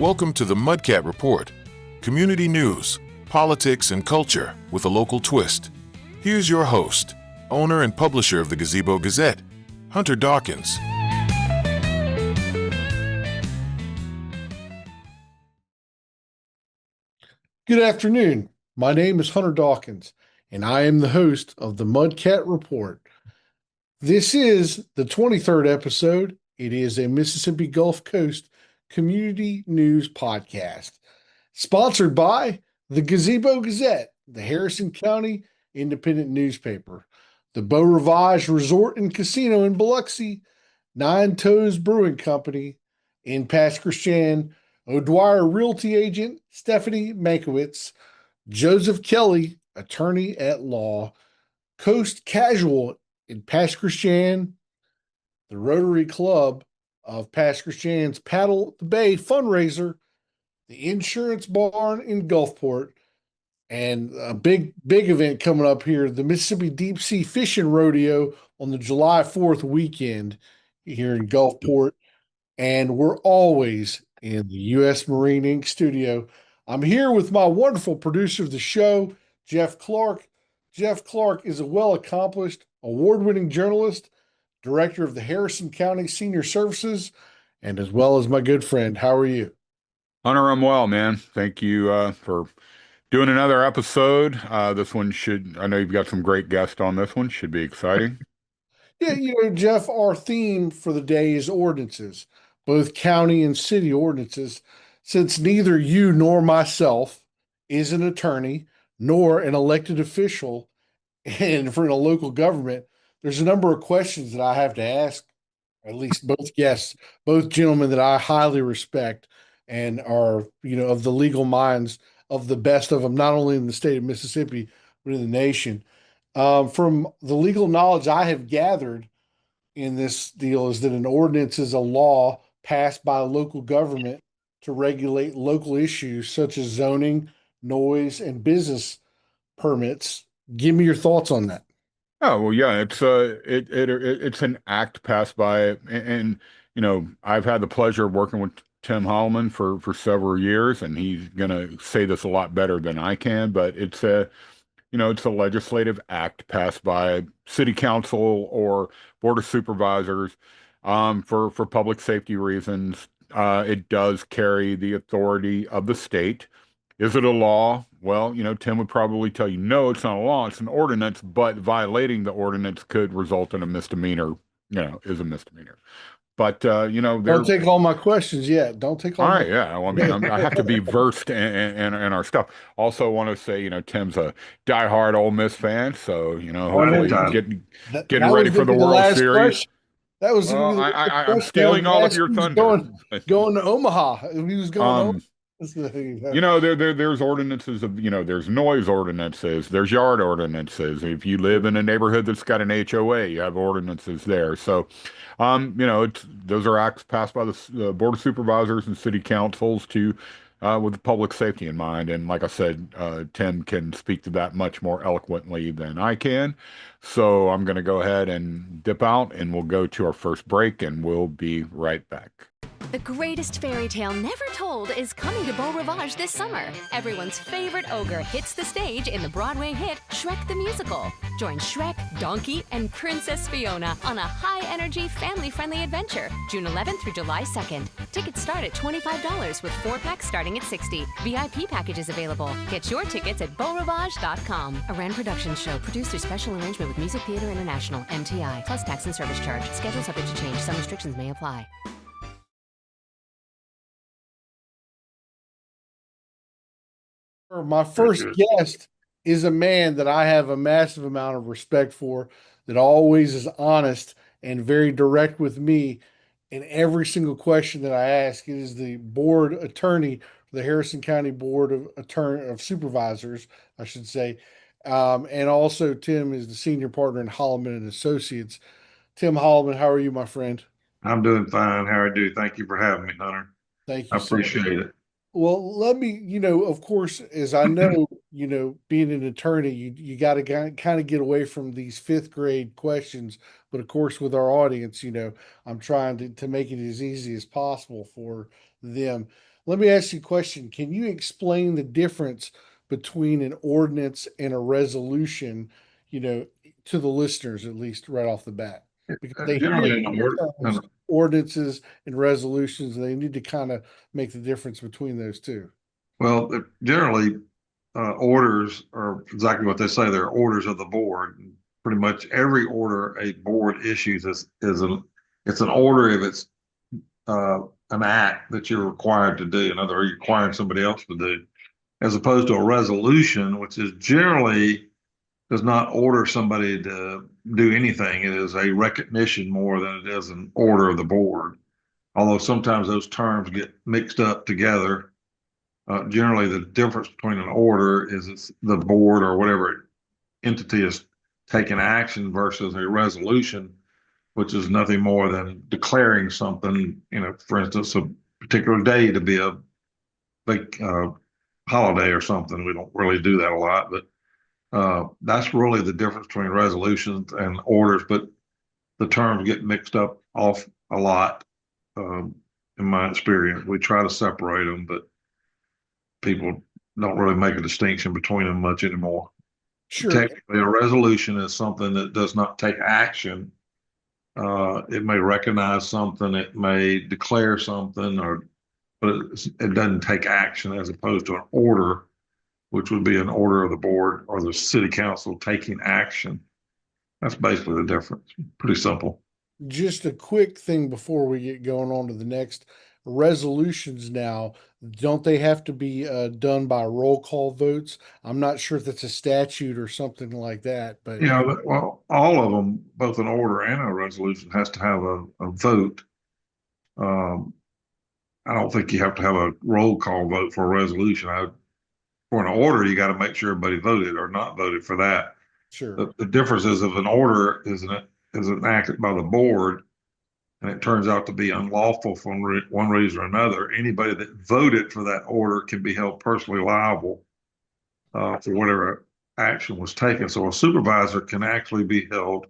Welcome to the Mudcat Report, community news, politics, and culture with a local twist. Here's your host, owner and publisher of the Gazebo Gazette, Hunter Dawkins. Good afternoon. My name is Hunter Dawkins, and I am the host of the Mudcat Report. This is the 23rd episode. It is a Mississippi Gulf Coast community news podcast, sponsored by the Gazebo Gazette, the Harrison County independent newspaper, the Beau Rivage Resort and Casino in Biloxi, Nine Toes Brewing Company in Pass Christian, O'Dwyer Realty Agent Stephanie Mankiewicz, Joseph Kelly, attorney at law, Coast Casual in Pass Christian, the Rotary Club of Pass Christian's Paddle the Bay fundraiser, the Insurance Barn in Gulfport, and a big event coming up here, the Mississippi Deep Sea Fishing Rodeo on the July 4th weekend here in Gulfport. And we're always in the U.S. Marine Inc. studio. I'm here with my wonderful producer of the show, Jeff Clark. Jeff Clark is a well-accomplished, award-winning journalist, director of the Harrison County Senior Services, and as well as my good friend. How are you? Hunter, I'm well, man. Thank you for doing another episode. This one I know you've got some great guests on this one. Should be exciting. Yeah, Jeff, our theme for the day is ordinances, both county and city ordinances. Since neither you nor myself is an attorney nor an elected official and for a local government, there's a number of questions that I have to ask, at least both guests, both gentlemen that I highly respect and are, of the legal minds of the best of them, not only in the state of Mississippi, but in the nation. From the legal knowledge I have gathered in this deal is that an ordinance is a law passed by a local government to regulate local issues such as zoning, noise, and business permits. Give me your thoughts on that. Oh, well, yeah, it's an act passed by, and I've had the pleasure of working with Tim Holleman for several years, and he's gonna say this a lot better than I can, but it's a legislative act passed by city council or board of supervisors for public safety reasons. It does carry the authority of the state. Is it a law? Well, Tim would probably tell you, no, it's not a law, it's an ordinance, but violating the ordinance could result in a misdemeanor, is a misdemeanor. But, don't take all my questions yet. Don't take all right, yeah. Well, I mean, I have to be versed in our stuff. Also want to say, Tim's a diehard Ole Miss fan, so, hopefully getting ready for the World Series. Question. That was I'm stealing all of your thunder. Going to Omaha. He was going there's ordinances of, there's noise ordinances, there's yard ordinances. If you live in a neighborhood that's got an HOA, you have ordinances there. So, those are acts passed by the Board of Supervisors and city councils with public safety in mind. And like I said, Tim can speak to that much more eloquently than I can. So I'm going to go ahead and dip out and we'll go to our first break and we'll be right back. The greatest fairy tale never told is coming to Beau Rivage this summer. Everyone's favorite ogre hits the stage in the Broadway hit Shrek the Musical. Join Shrek, Donkey, and Princess Fiona on a high-energy, family-friendly adventure, June 11th through July 2nd. Tickets start at $25 with 4-packs starting at $60. VIP packages available. Get your tickets at beaurivage.com. A Rand Productions show produced through special arrangement with Music Theater International, MTI, plus tax and service charge. Schedule subject to change. Some restrictions may apply. My first guest is a man that I have a massive amount of respect for, that always is honest and very direct with me in every single question that I ask. It is the board attorney for the Harrison County Board of Supervisors, I should say. And also Tim is the senior partner in Holleman and Associates. Tim Holleman, how are you, my friend? I'm doing fine. How are you? Thank you for having me, Hunter. Thank you. I appreciate it. Well, let me, of course, as I know, being an attorney, you got to kind of get away from these fifth grade questions. But of course, with our audience, I'm trying to make it as easy as possible for them. let me ask you a question. Can you explain the difference between an ordinance and a resolution, to the listeners, at least right off the bat? Because they hear Generally, in the order, terms ordinances and resolutions, and they need to kind of make the difference between those two. well, generally, orders are exactly what they say. They're orders of the board. Pretty much every order a board issues it's an order if it's an act that you're required to do. In other words, you're requiring somebody else to do, as opposed to a resolution, which is generally does not order somebody to do anything. It is a recognition more than it is an order of the board. Although sometimes those terms get mixed up together. Generally, the difference between an order is it's the board or whatever entity is taking action versus a resolution, which is nothing more than declaring something, for instance, a particular day to be a big holiday or something. We don't really do that a lot, but that's really the difference between resolutions and orders. But the terms get mixed up off a lot. In my experience, we try to separate them, but people don't really make a distinction between them much anymore. Sure. Technically, a resolution is something that does not take action. It may recognize something, it may declare something, but it doesn't take action, as opposed to an order, which would be an order of the board or the city council taking action. That's basically the difference. Pretty simple. Just a quick thing before we get going on to the next. Resolutions now, don't they have to be done by roll call votes? I'm not sure if that's a statute or something like that, but Well, all of them, both an order and a resolution, has to have a vote. I don't think you have to have a roll call vote for a resolution. For an order, you got to make sure everybody voted or not voted for that. sure. The difference is if an order is enacted by the board and it turns out to be unlawful for one reason or another, anybody that voted for that order can be held personally liable for whatever action was taken. So a supervisor can actually be held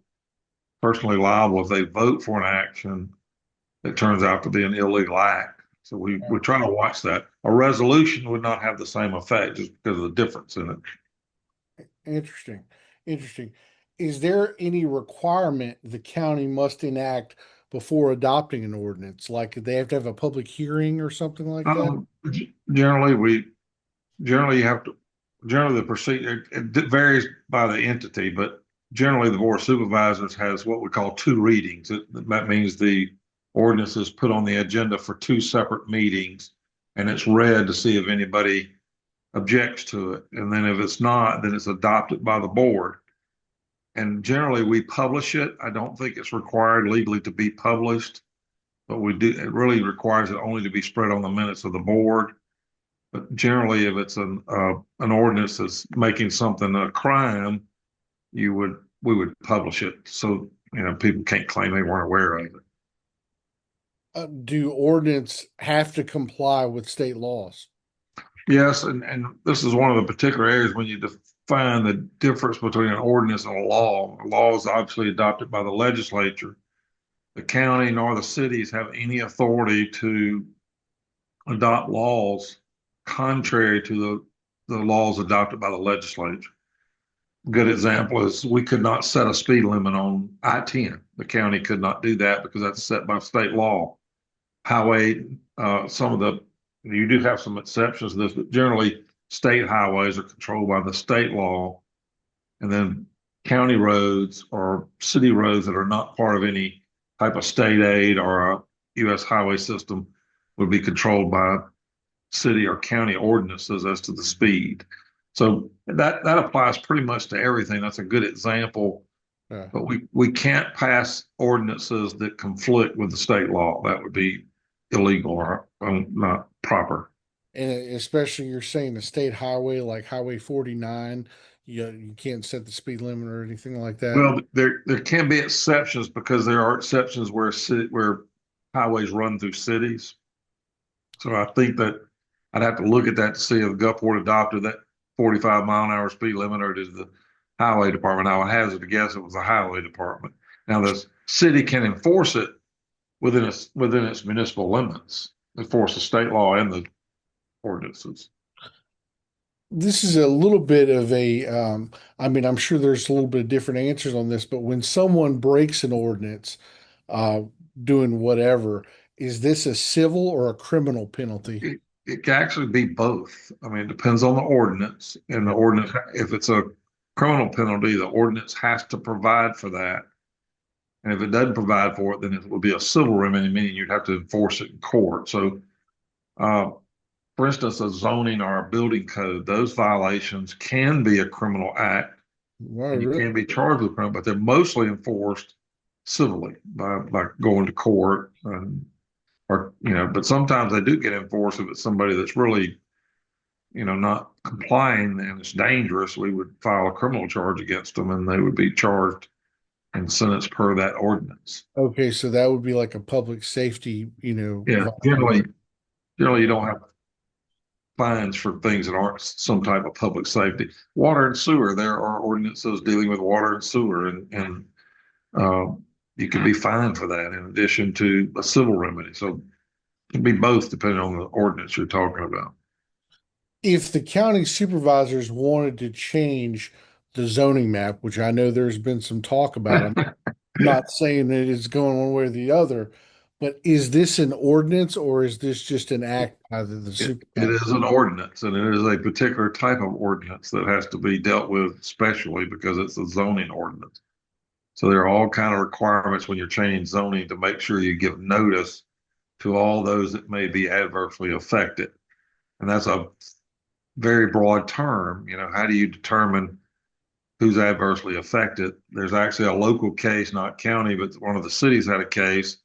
personally liable if they vote for an action that turns out to be an illegal act. So we try to watch that. A resolution would not have the same effect just because of the difference in it. Interesting. Is there any requirement the county must enact before adopting an ordinance? Like they have to have a public hearing or something like that? Generally, you have to. Generally, the procedure it varies by the entity, but generally, the board of supervisors has what we call two readings. That means the ordinance is put on the agenda for two separate meetings, and it's read to see if anybody objects to it. And then if it's not, then it's adopted by the board. And generally, we publish it. I don't think it's required legally to be published, but we do. It really requires it only to be spread on the minutes of the board. But generally, if it's an ordinance that's making something a crime, we would publish it so people can't claim they weren't aware of it. Do ordinance have to comply with state laws? Yes, and this is one of the particular areas when you define the difference between an ordinance and a law. A law is obviously adopted by the legislature. The county nor the cities have any authority to adopt laws contrary to the laws adopted by the legislature. A good example is we could not set a speed limit on I-10. The county could not do that because that's set by state law. Highway, you do have some exceptions to this, but generally state highways are controlled by the state law. And then county roads or city roads that are not part of any type of state aid or a U.S. highway system would be controlled by city or county ordinances as to the speed. So that applies pretty much to everything. That's a good example. Yeah. But we can't pass ordinances that conflict with the state law. That would be illegal or not proper. And especially you're saying a state highway like Highway 49, you can't set the speed limit or anything like that. Well, there can be exceptions because there are exceptions where highways run through cities. So I think that I'd have to look at that to see if Gulfport adopted that 45-mile-an-hour speed limit, or did the highway department. I would hazard to guess it was the highway department. Now the city can enforce it within its municipal limits, enforce the state law and the ordinances. This is a little bit of a, I mean, I'm sure there's a little bit of different answers on this, but when someone breaks an ordinance, uh, doing whatever, is this a civil or a criminal penalty? It can actually be both. I mean, it depends on the ordinance, and the ordinance, if it's a criminal penalty, the ordinance has to provide for that. And if it doesn't provide for it, then it will be a civil remedy, meaning you'd have to enforce it in court. So, for instance, a zoning or a building code, those violations can be a criminal act, and you can be charged with criminal, but they're mostly enforced civilly by going to court, or but sometimes they do get enforced if it's somebody that's really, not complying and it's dangerous. We would file a criminal charge against them, and they would be charged and sentenced per that ordinance. Okay, so that would be like a public safety, Yeah, generally you don't have fines for things that aren't some type of public safety. Water and sewer, there are ordinances dealing with water and sewer, and you can be fined for that in addition to a civil remedy. So it can be both depending on the ordinance you're talking about. If the county supervisors wanted to change the zoning map, which I know there's been some talk about, I'm not saying that it's going one way or the other, but is this an ordinance or is this just an act by the It supervisor? is an ordinance, and it is a particular type of ordinance that has to be dealt with specially because it's a zoning ordinance. So there are all kind of requirements when you're changing zoning to make sure you give notice to all those that may be adversely affected. And that's a very broad term. How do you determine who's adversely affected? There's actually a local case, not county, but one of the cities had a case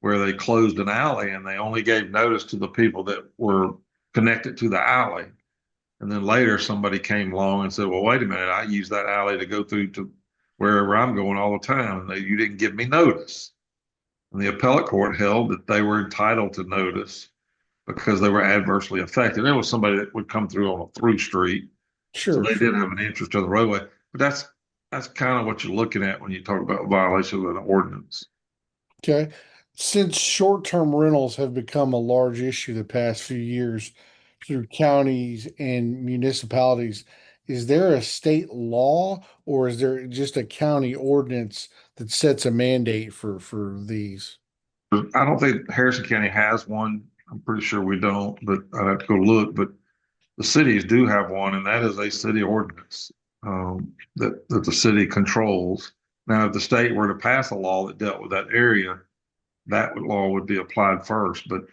where they closed an alley and they only gave notice to the people that were connected to the alley. And then later somebody came along and said, well, wait a minute, I use that alley to go through to wherever I'm going all the time. And you didn't give me notice. And the appellate court held that they were entitled to notice because they were adversely affected. It was somebody that would come through on a through street. Sure. So they did have an interest in the roadway. But that's kind of what you're looking at when you talk about violation of an ordinance. Okay. Since short-term rentals have become a large issue the past few years through counties and municipalities, is there a state law or is there just a county ordinance that sets a mandate for these? I don't think Harrison County has one. I'm pretty sure we don't, but I'd have to go look. But the cities do have one, and that is a city ordinance that the city controls. Now, if the state were to pass a law that dealt with that area, that law would be applied first. But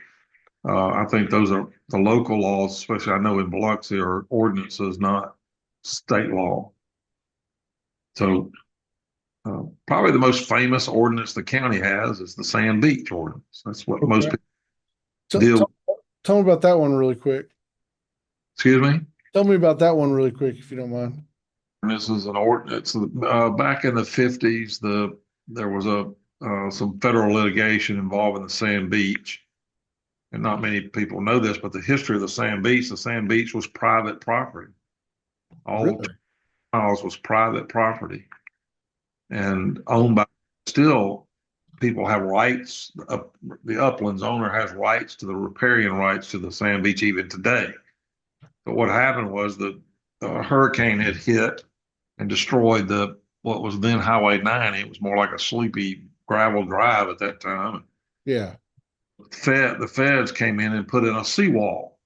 I think those are the local laws, especially I know in Biloxi, are ordinances, not state law. So probably the most famous ordinance the county has is the Sand Beach ordinance. That's what most people deal with. Tell me about that one really quick. Excuse me? Tell me about that one really quick, if you don't mind. This is an ordinance. Back in the 50s, there was some federal litigation involving the Sand Beach. And not many people know this, but the history of the Sand Beach was private property. All Really? the miles was private property and owned by, still people have rights. The Uplands owner has rights to the riparian rights to the Sand Beach even today. But what happened was the hurricane had hit and destroyed what was then Highway 90. It was more like a sleepy gravel drive at that time. Yeah. The feds came in and put in a seawall,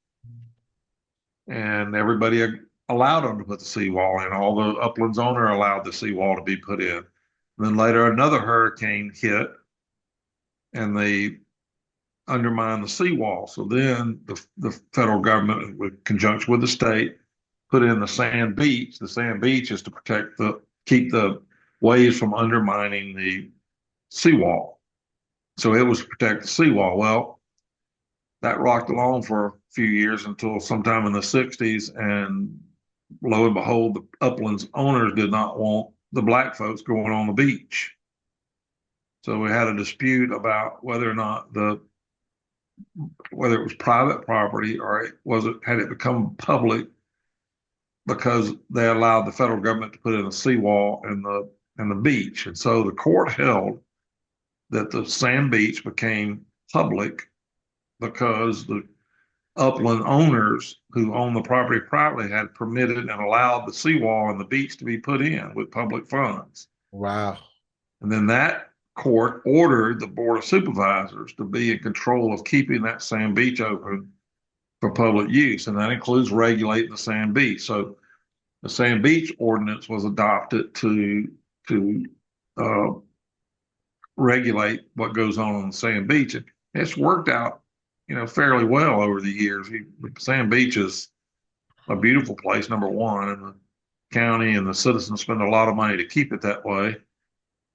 and everybody allowed them to put the seawall in. All the Uplands owner allowed the seawall to be put in. And then later another hurricane hit, and they undermined the seawall. So then the federal government, with conjunction with the state, put in the Sand Beach. The Sand Beach is to keep the waves from undermining the seawall. So it was to protect the seawall. Well, that rocked along for a few years until sometime in the 60s. And lo and behold, the Uplands owners did not want the black folks going on the beach. So we had a dispute about whether or not whether it was private property or had it become public, because they allowed the federal government to put in a seawall and the beach. And so the court held that the Sand Beach became public because the upland owners who own the property privately had permitted and allowed the seawall and the beach to be put in with public funds. Wow. And then that court ordered the Board of Supervisors to be in control of keeping that sand beach open for public use. And that includes regulating the sand beach. So the sand beach ordinance was adopted to regulate what goes on the sand beach. And it's worked out, fairly well over the years. Sand Beach is a beautiful place, number one, and the county and the citizens spend a lot of money to keep it that way.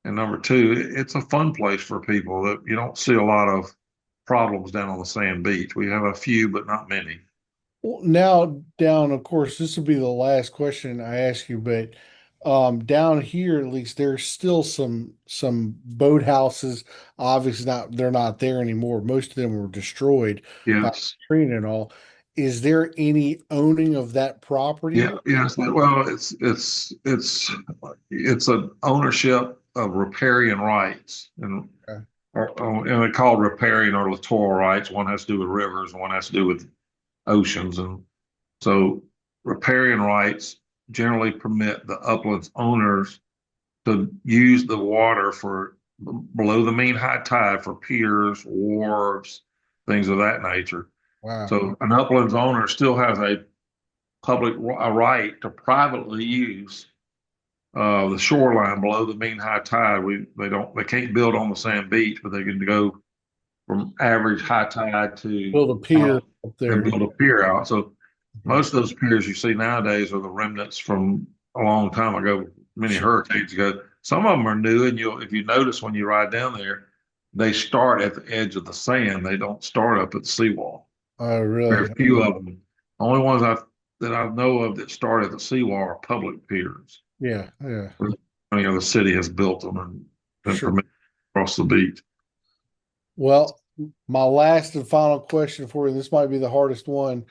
And number two, it's a fun place for people that you don't see a lot of problems down on the sand beach. We have a few, but not many. Well, now down, of course, this will be the last question I ask you, but down here at least there's still some boathouses. Obviously they're not there anymore. Most of them were destroyed by Yes. Katrina and all. Is there any owning of that property? Yeah. Yes. Well, it's an ownership of riparian rights, and Okay. and they're called riparian or littoral rights. One has to do with rivers, and one has to do with oceans, and so riparian rights generally permit the uplands owners to use the water for below the mean high tide for piers, wharves, things of that nature. Wow. So an uplands owner still has a right to privately use the shoreline below the mean high tide. They can't build on the sand beach, but they can go from average high tide to Build a pier up there. and build a pier out. So most of those piers you see nowadays are the remnants from a long time ago, many hurricanes ago. Some of them are new, and if you notice when you ride down there, they start at the edge of the sand. They don't start up at the seawall. Oh, really? There are a few of them. Only ones that I know of that start at the seawall are public piers. Yeah, yeah. The city has built them and Sure. permitted across the beach. Well, my last and final question for you, this might be the hardest one.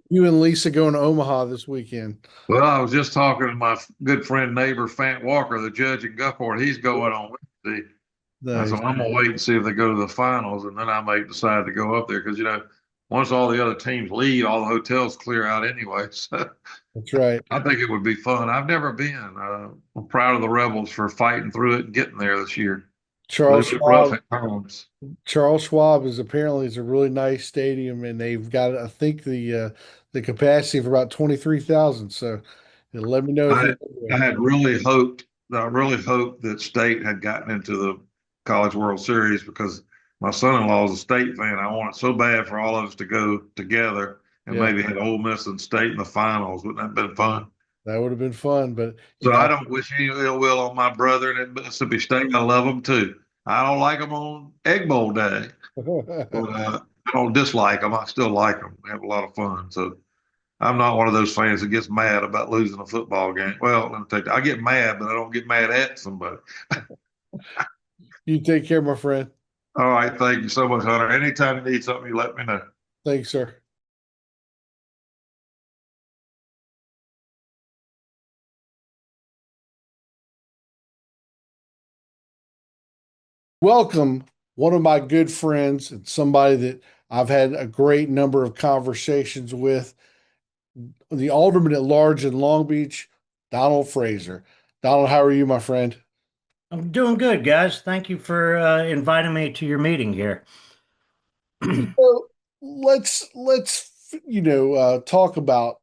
You and Lisa going to Omaha this weekend? Well, I was just talking to my good friend, neighbor, Fant Walker, the judge in Gulfport. He's going on Wednesday. Nice. So I'm going to wait and see if they go to the finals, and then I may decide to go up there because, once all the other teams leave, all the hotels clear out anyway. So That's right. I think it would be fun. I've never been. I'm proud of the Rebels for fighting through it and getting there this year. Charles It was rough Schwab, at times. Charles Schwab is a really nice stadium, and they've got, I think, the capacity of about 23,000. So let me know if I had really hoped. I really hoped that State had gotten into the College World Series because my son-in-law is a State fan. I wanted so bad for all of us to go together and maybe had Ole Miss and State in the finals. Wouldn't that have been fun? That would have been fun, but So I don't wish any ill will on my brother at Mississippi State. I love them too. I don't like them on Egg Bowl day, but I don't dislike them. I still like them. Have a lot of fun. So I'm not one of those fans that gets mad about losing a football game. Well, let me take that. I get mad, but I don't get mad at somebody. You take care, my friend. All right. Thank you so much, Hunter. Anytime you need something, you let me know. Thanks, sir. Welcome, one of my good friends and somebody that I've had a great number of conversations with, the Alderman at large in Long Beach, Donald Frazer. Donald, how are you, my friend? I'm doing good, guys. Thank you for inviting me to your meeting here. So let's talk about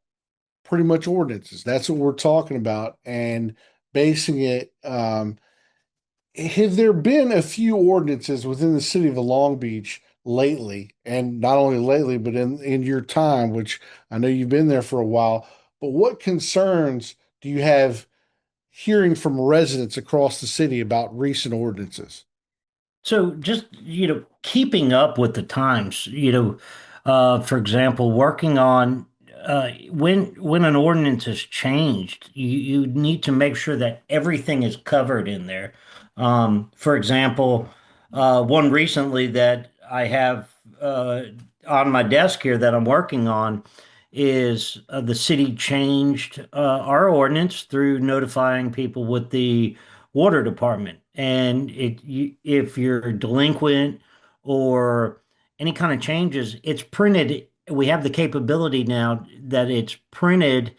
pretty much ordinances. That's what we're talking about, and basing it. Have there been a few ordinances within the city of Long Beach lately, and not only lately, but in your time, which I know you've been there for a while, but what concerns do you have hearing from residents across the city about recent ordinances? So just, keeping up with the times, for example, working on when an ordinance is changed, you need to make sure that everything is covered in there. For example, one recently that I have on my desk here that I'm working on is the city changed our ordinance through notifying people with the water department. And if you're delinquent or any kind of changes, it's printed we have the capability now that it's printed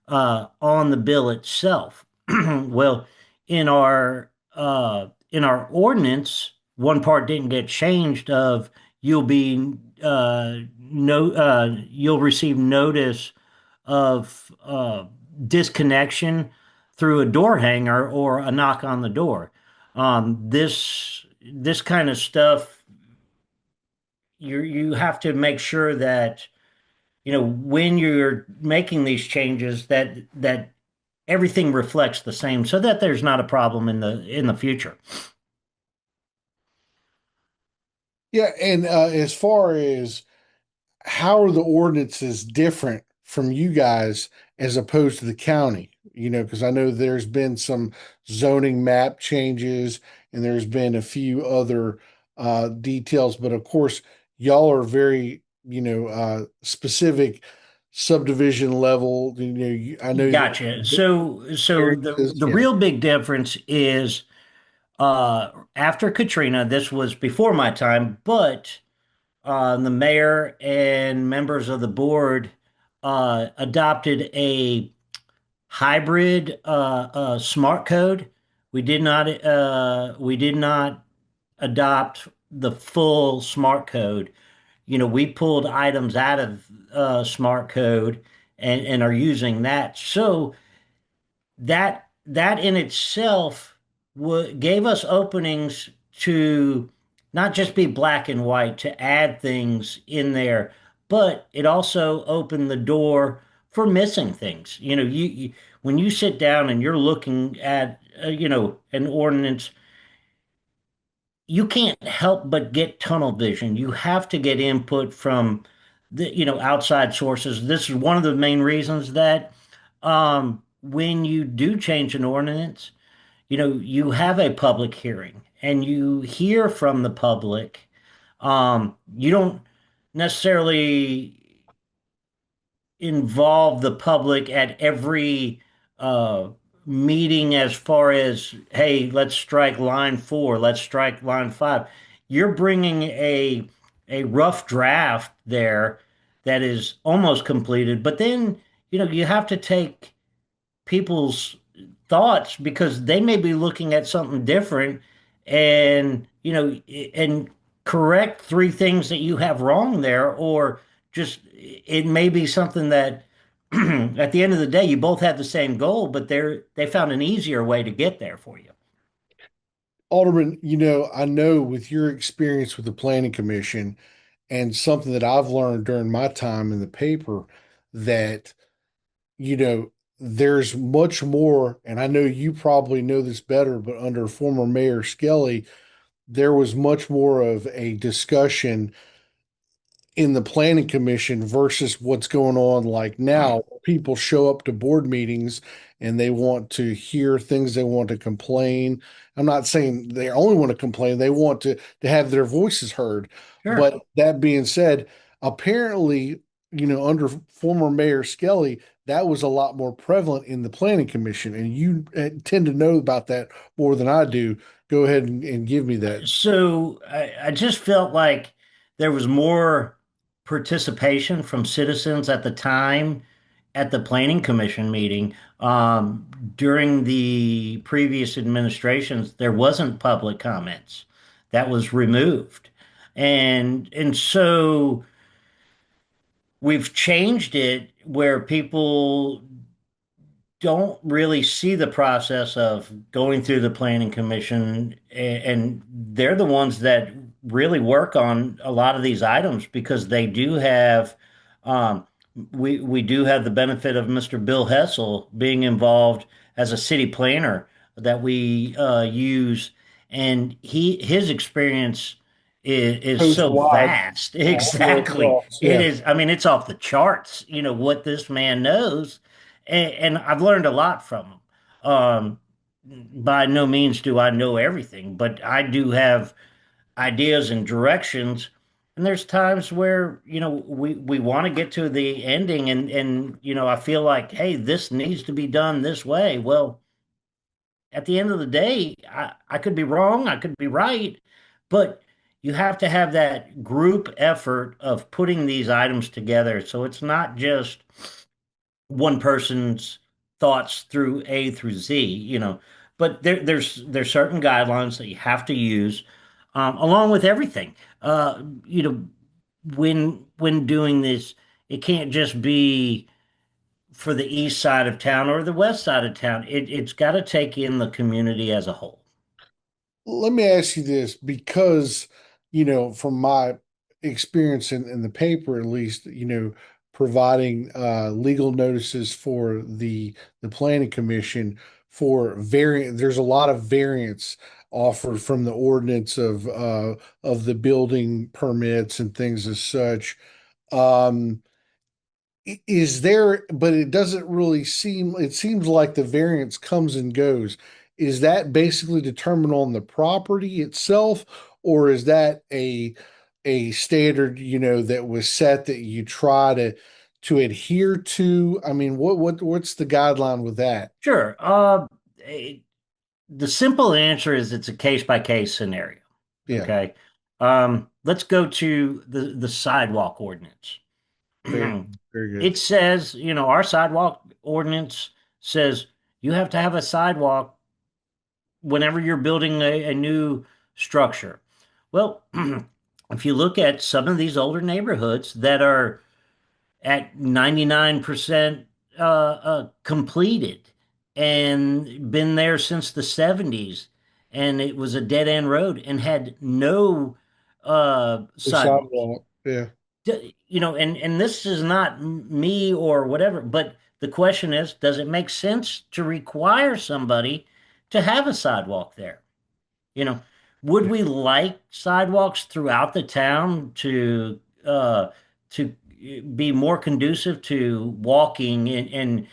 on the bill itself. Well, in our ordinance, one part didn't get changed of you'll be no you'll receive notice of disconnection through a door hanger or a knock on the door. This kind of stuff, you have to make sure that when you're making these changes that everything reflects the same so that there's not a problem in the future. Yeah, and as far as how are the ordinances different from you guys as opposed to the county? Because I know there's been some zoning map changes and there's been a few other details, but of course, y'all are very, specific subdivision level. I know Gotcha. So the yeah. real big difference is after Katrina, this was before my time, but the mayor and members of the board adopted a hybrid smart code. We did not adopt the full smart code. We pulled items out of smart code and are using that. So that in itself gave us openings to not just be black and white, to add things in there, but it also opened the door for missing things. When you sit down and you're looking at an ordinance, you can't help but get tunnel vision. You have to get input from the outside sources. This is one of the main reasons that when you do change an ordinance, you have a public hearing and you hear from the public. You don't necessarily involve the public at every uh, meeting as far as, hey, let's strike line 4, let's strike line 5. You're bringing a rough draft there that is almost completed, but then you have to take people's thoughts because they may be looking at something different and and correct 3 things that you have wrong there, or just it may be something that at the end of the day you both have the same goal, but they found an easier way to get there for you. Alderman, I know with your experience with the Planning Commission and something that I've learned during my time in the paper that, you know, there's much more, and I know you probably know this better, but under former Mayor Skelly, there was much more of a discussion in the planning commission versus what's going on like now. People show up to board meetings and they want to hear things, they want to complain. I'm not saying they only want to complain, they want to have their voices heard. Sure. But that being said, apparently, under former Mayor Skelly, that was a lot more prevalent in the planning commission, and you tend to know about that more than I do. Go ahead and give me that. So I just felt like there was more participation from citizens at the time at the Planning Commission meeting. During the previous administrations, there wasn't public comments. That was removed. And so we've changed it where people don't really see the process of going through the planning commission, and they're the ones that really work on a lot of these items because they do have um, we do have the benefit of Mr. Bill Hessel being involved as a city planner that we use, and his experience is Coast so wide, vast. all the way Exactly. across. It Yeah. is. I mean, it's off the charts, what this man knows, and I've learned a lot from him. By no means do I know everything, but I do have ideas and directions. And there's times where, we want to get to the ending and I feel like, hey, this needs to be done this way. Well, at the end of the day, I could be wrong, I could be right, but you have to have that group effort of putting these items together. So it's not just one person's thoughts through A through Z, but there's certain guidelines that you have to use, along with everything. When doing this, it can't just be for the east side of town or the west side of town. It's got to take in the community as a whole. Let me ask you this because, from my experience in the paper, at least, providing legal notices for the planning commission for variant, there's a lot of variance offered from the ordinance of the building permits and things as such. Um, is there, but it doesn't really seem, it seems like the variance comes and goes. Is that basically determined on the property itself, or is that a standard, that was set that you try to adhere to? I mean, what's the guideline with that? Sure. Eh, the simple answer is it's a case by case scenario. Yeah, Okay. Let's go to the sidewalk ordinance. very, very good. It says, our sidewalk ordinance says you have to have a sidewalk whenever you're building a new structure. Well, if you look at some of these older neighborhoods that are at 99% completed and been there since the 70s, and it was a dead end road and had no The sidewalks. sidewalk, yeah. And this is not me or whatever, but the question is, does it make sense to require somebody to have a sidewalk there? You know, would we like sidewalks throughout the town to be more conducive to walking and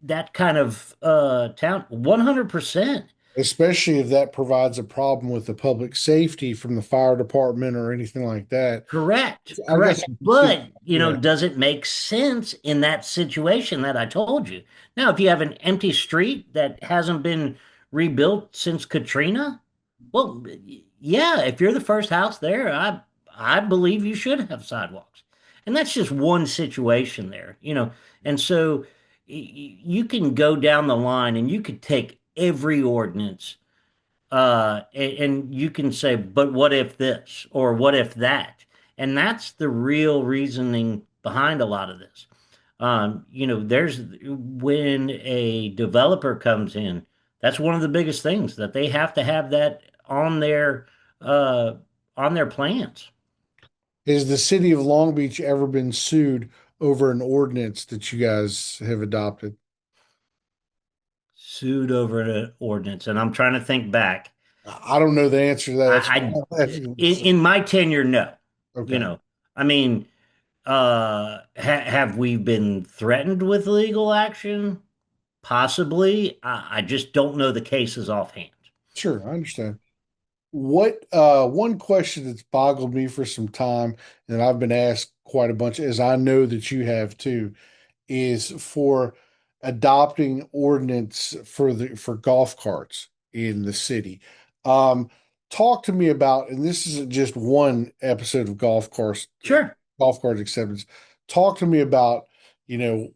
that kind of town? 100%. Especially if that provides a problem with the public safety from the fire department or anything like that. Correct, I guess correct. I can see, But, yeah, does it make sense in that situation that I told you? Now, if you have an empty street that hasn't been rebuilt since Katrina, well, yeah, if you're the first house there, I believe you should have sidewalks. And that's just one situation there. And so you can go down the line and you could take every ordinance and you can say, but what if this or what if that? And that's the real reasoning behind a lot of this. There's when a developer comes in, that's one of the biggest things that they have to have that uh, on their plans. has the city of Long Beach ever been sued over an ordinance that you guys have adopted? Sued over an ordinance, and I'm trying to think back. I don't know the answer to that. That's why I, I'm asking. in my tenure, no. You Okay. know, I mean, have we been threatened with legal action? Possibly. I just don't know the cases offhand. Sure, I understand. What one question that's boggled me for some time, and I've been asked quite a bunch, as I know that you have too, is for adopting ordinance for golf carts in the city. Um, Talk to me about, and this isn't just one episode of Sure. golf cart acceptance. Talk to me about,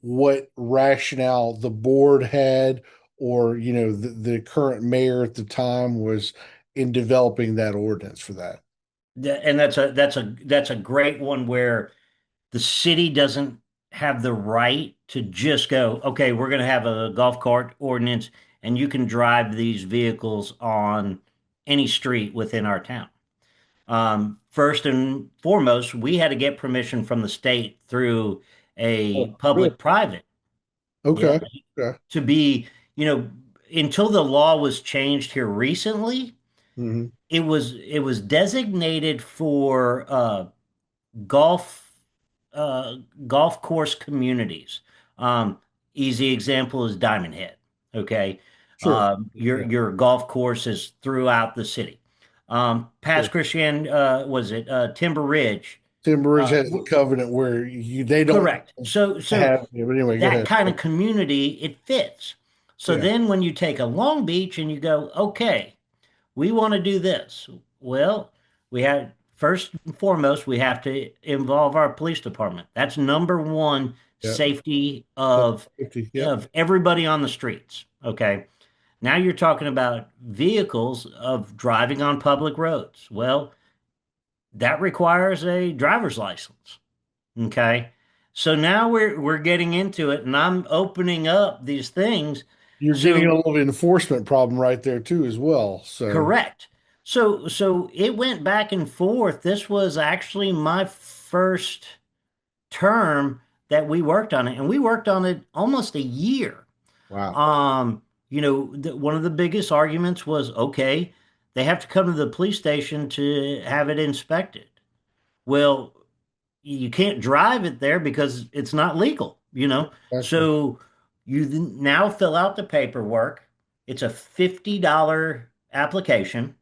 what rationale the board had, or, the current mayor at the time was in developing that ordinance for that. And that's a great one where the city doesn't have the right to just go, okay, we're going to have a golf cart ordinance and you can drive these vehicles on any street within our town. First and foremost, we had to get permission from the state through a Oh, really? public-private. Yeah, Okay. Okay. to be, you know, until the law was changed here recently, Hmm. it was designated for golf uh, golf course communities. Um, Easy example is Diamond Head. Okay, Sure. your Yeah. golf courses throughout the city. Sure. Past Christian, was it Timber Ridge? Timber Ridge Uh, has a covenant where they don't Correct. So have, yeah, but anyway, go that ahead. kind of community, it fits. So Yeah. then when you take a Long Beach and you go, okay, we want to do this. Well, We have first and foremost, we have to involve our police department. That's number one Yep. safety Public safety. Yep. of everybody on the streets. Okay. Now you're talking about vehicles of driving on public roads. Well, that requires a driver's license. Okay. So now we're getting into it and I'm opening up these things. You're getting a So little enforcement problem right there too, as well. So correct. So it went back and forth. This was actually my first term that we worked on it, and we worked on it almost a year. wow. One of the biggest arguments was, okay, they have to come to the police station to have it inspected. Well, you can't drive it there because it's not legal. Exactly. So you now fill out the paperwork. It's a $50 application,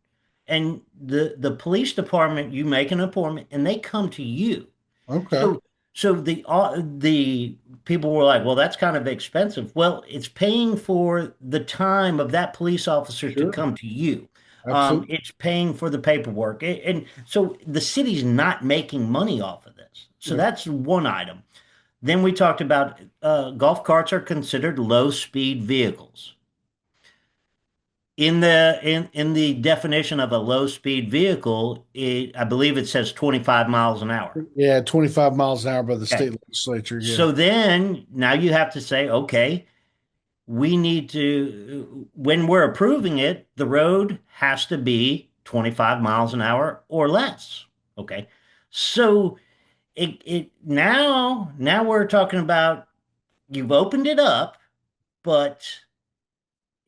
and the police department, you make an appointment, and they come to you. Okay. So the people were like, well, that's kind of expensive. Well, it's paying for the time of that police officer to Sure. come to you. Absolutely. It's paying for the paperwork, and so the city's not making money off of this. So Yeah. that's one item. Then we talked about golf carts are considered low speed vehicles. In the definition of a low speed vehicle, I believe it says 25 miles an hour. Yeah, 25 miles an hour by the Okay. state legislature. Yeah. So then now you have to say, okay, we need to, when we're approving it, the road has to be 25 miles an hour or less. Okay. So now we're talking about you've opened it up, but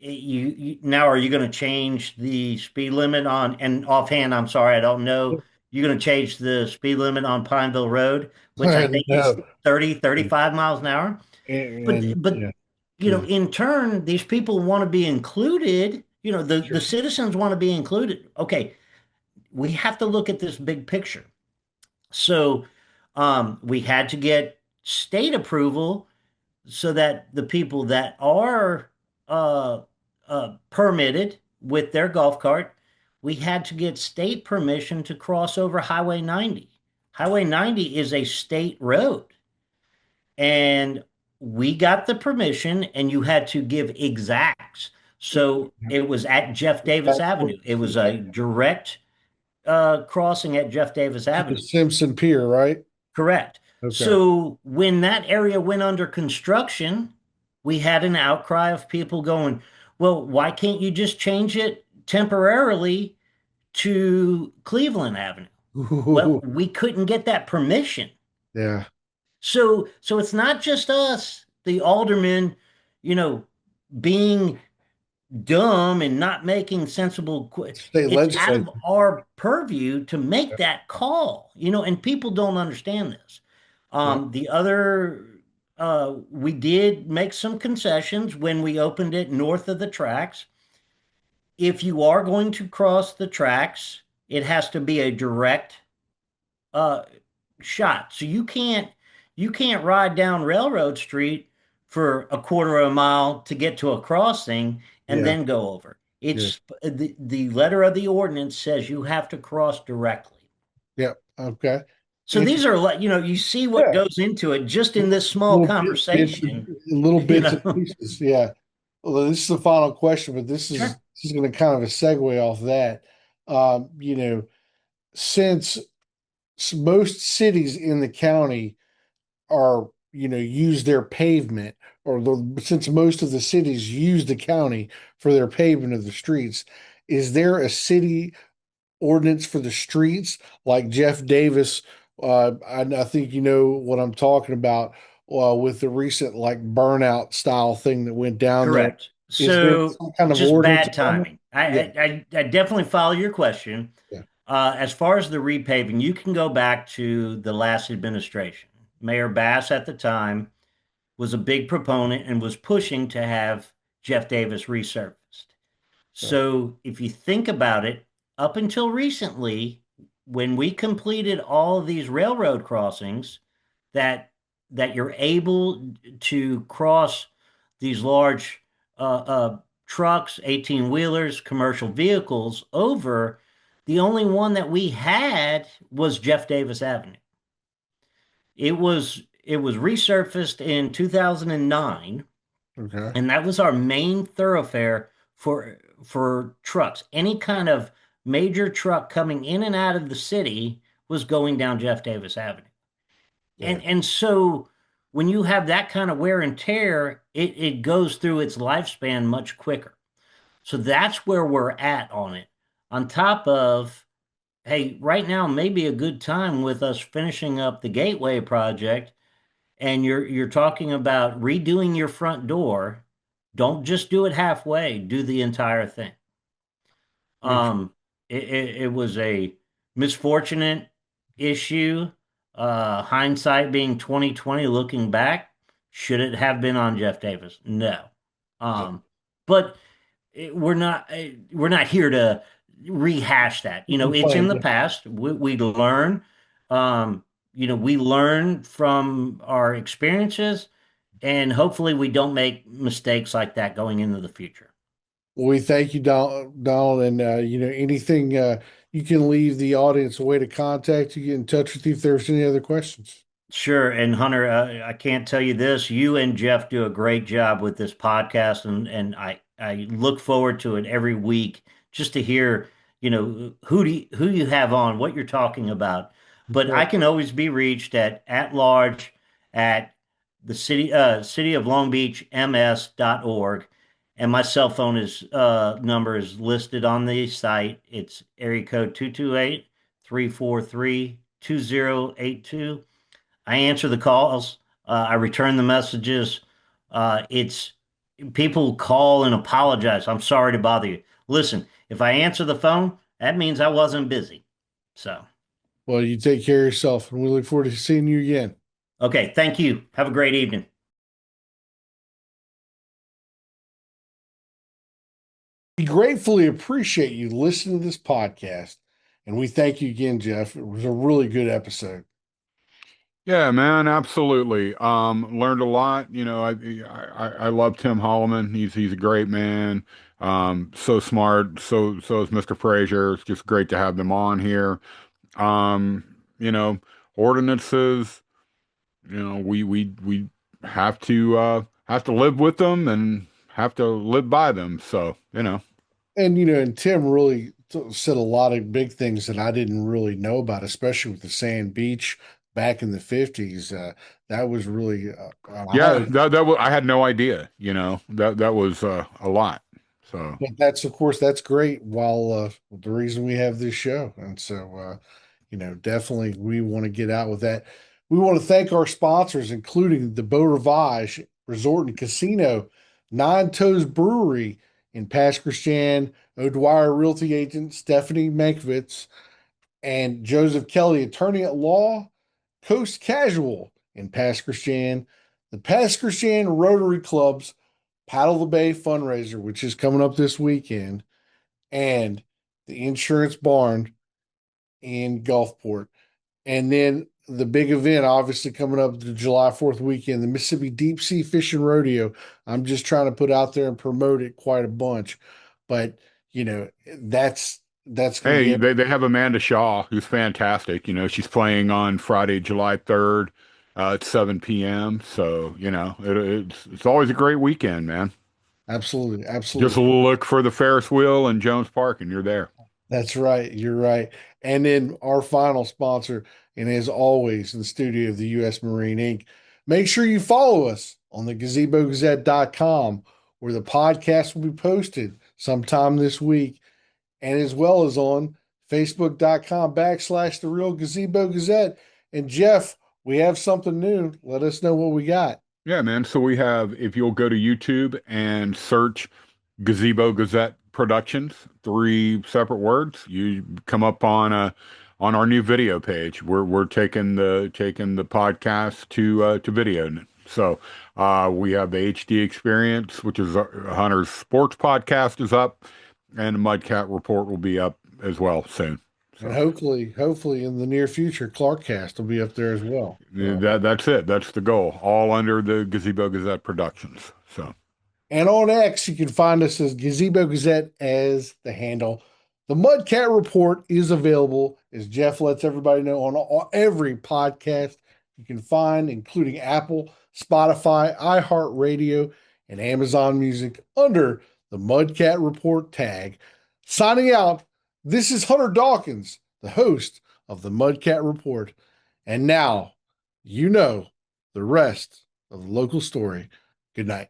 you now are you going to change the speed limit on, and offhand, I'm sorry, I don't know. You're going to change the speed limit on Pineville Road, which I think is No. 35 miles an hour. But Yeah. Yeah. in turn, these people want to be included. The citizens want to be included. Okay, we have to look at this big picture. So we had to get state approval so that the people that are permitted with their golf cart, we had to get state permission to cross over Highway 90. Highway 90 is a state road. And we got the permission, and you had to give exacts. So it was at Jeff Davis Avenue. It was a direct crossing at Jeff Davis The Avenue. Simpson Pier, right? Correct. Okay. So when that area went under construction, we had an outcry of people going, well, why can't you just change it temporarily to Cleveland Avenue? Well, we couldn't get that permission. Yeah. So it's not just us, the aldermen, being dumb and not making sensible. State It's out legislature. of our purview to make that call, and people don't understand this. The other, we did make some concessions when we opened it north of the tracks. If you are going to cross the tracks, it has to be a direct shot. So you can't ride down Railroad Street for a quarter of a mile to get to a crossing and Yeah. then go over. It's the letter of the ordinance says you have to cross directly. Yeah. Okay. So these are like, you see what Yeah. goes into it just in this small conversation. Little bits know. and pieces. Yeah. Well, this is the final question, but this is Sure. this is going to kind of a segue off that. Since most cities in the county are, use their pavement, or since most of the cities use the county for their pavement of the streets, is there a city ordinance for the streets like Jeff Davis? I think you know what I'm talking about with the recent like burnout style thing that went down there. Correct. Is there So some kind of just ordinance bad on it? timing. Yeah. I definitely follow your question. Yeah. As far as the repaving, you can go back to the last administration. Mayor Bass at the time was a big proponent and was pushing to have Jeff Davis resurfaced. So if you think about it, up until recently, when we completed all of these railroad crossings that you're able to cross these large trucks, 18 wheelers, commercial vehicles over, The only one that we had was Jeff Davis Avenue. It was resurfaced in 2009, Okay. and that was our main thoroughfare for trucks. Any kind of major truck coming in and out of the city was going down Jeff Davis Avenue. Yeah. And so when you have that kind of wear and tear, it goes through its lifespan much quicker. So that's where we're at on it. On top of, hey, right now may be a good time with us finishing up the Gateway project, and you're talking about redoing your front door. Don't just do it halfway, do the entire thing. Okay. It was a misfortunate issue. Hindsight being 2020, looking back, should it have been on Jeff Davis? No. But we're not here to rehash that. It's in the past. We learn. We learn from our experiences, and hopefully we don't make mistakes like that going into the future. We thank you, Donald, and anything you can leave the audience a way to contact you, get in touch with you if there's any other questions. Sure. And Hunter, I can't tell you this. You and Jeff do a great job with this podcast, and I look forward to it every week just to hear, who you have on, what you're talking about. But I can always be reached at large at the city of Long Beach ms.org. And my cell phone number is listed on the site. It's area code 228-343-2082. I answer the calls. I return the messages. It's people call and apologize. I'm sorry to bother you. Listen, if I answer the phone, that means I wasn't busy. So, Well, you take care of yourself, and we look forward to seeing you again. okay. Thank you. Have a great evening. We gratefully appreciate you listening to this podcast, and we thank you again, Jeff. It was a really good episode. Yeah, man, absolutely. Learned a lot. I love Tim Holleman. He's a great man. So smart. So is Mr. Frazer. It's just great to have them on here. Um, you know, Ordinances. We have to live with them and have to live by them. So. And Tim really said a lot of big things that I didn't really know about, especially with the sand beach back in the 50s. That was really Yeah, that was, I had no idea. That was a lot. So, but of course, that's great. While the reason we have this show, and so definitely we want to get out with that. We want to thank our sponsors, including the Beau Rivage Resort and Casino, Nine Toes Brewery in Pass Christian, O'Dwyer Realty Agent Stephanie Mankiewicz, and Joseph Kelly, Attorney at Law, Coast Casual in Pass Christian, the Pass Christian Rotary Club's Paddle the Bay fundraiser, which is coming up this weekend, and the Insurance Barn in Gulfport. And then the big event, obviously, coming up the July 4th weekend, the Mississippi Deep Sea Fishing Rodeo. I'm just trying to put out there and promote it quite a bunch. But, that's going hey, to be. they have Amanda Shaw, who's fantastic. She's playing on Friday, July 3rd at 7 p.m. So, it's always a great weekend, man. Absolutely. Just look for the Ferris wheel in Jones Park and you're there. That's right. You're right. And then our final sponsor, and as always, in the studio of the U.S. Marine Inc., make sure you follow us on the gazebogazette.com, where the podcast will be posted sometime this week, and as well as on facebook.com/The Real Gazebo Gazette. And Jeff, we have something new. Let us know what we got. Yeah, man. So we have, if you'll go to YouTube and search Gazebo Gazette Productions, 3 separate words, you come up on our new video page. We're taking the podcast to video. So we have the HD Experience, which is Hunter's sports podcast, is up, and the Mudcat report will be up as well soon. So. And hopefully in the near future, Clarkcast will be up there as well. That's it. That's the goal. All under the Gazebo Gazette Productions. So. And on X, you can find us as Gazebo Gazette as the handle. The Mudcat Report is available, as Jeff lets everybody know, on every podcast you can find, including Apple, Spotify, iHeartRadio, and Amazon Music under the Mudcat Report tag. Signing out, this is Hunter Dawkins, the host of the Mudcat Report. And now, you know the rest of the local story. Good night.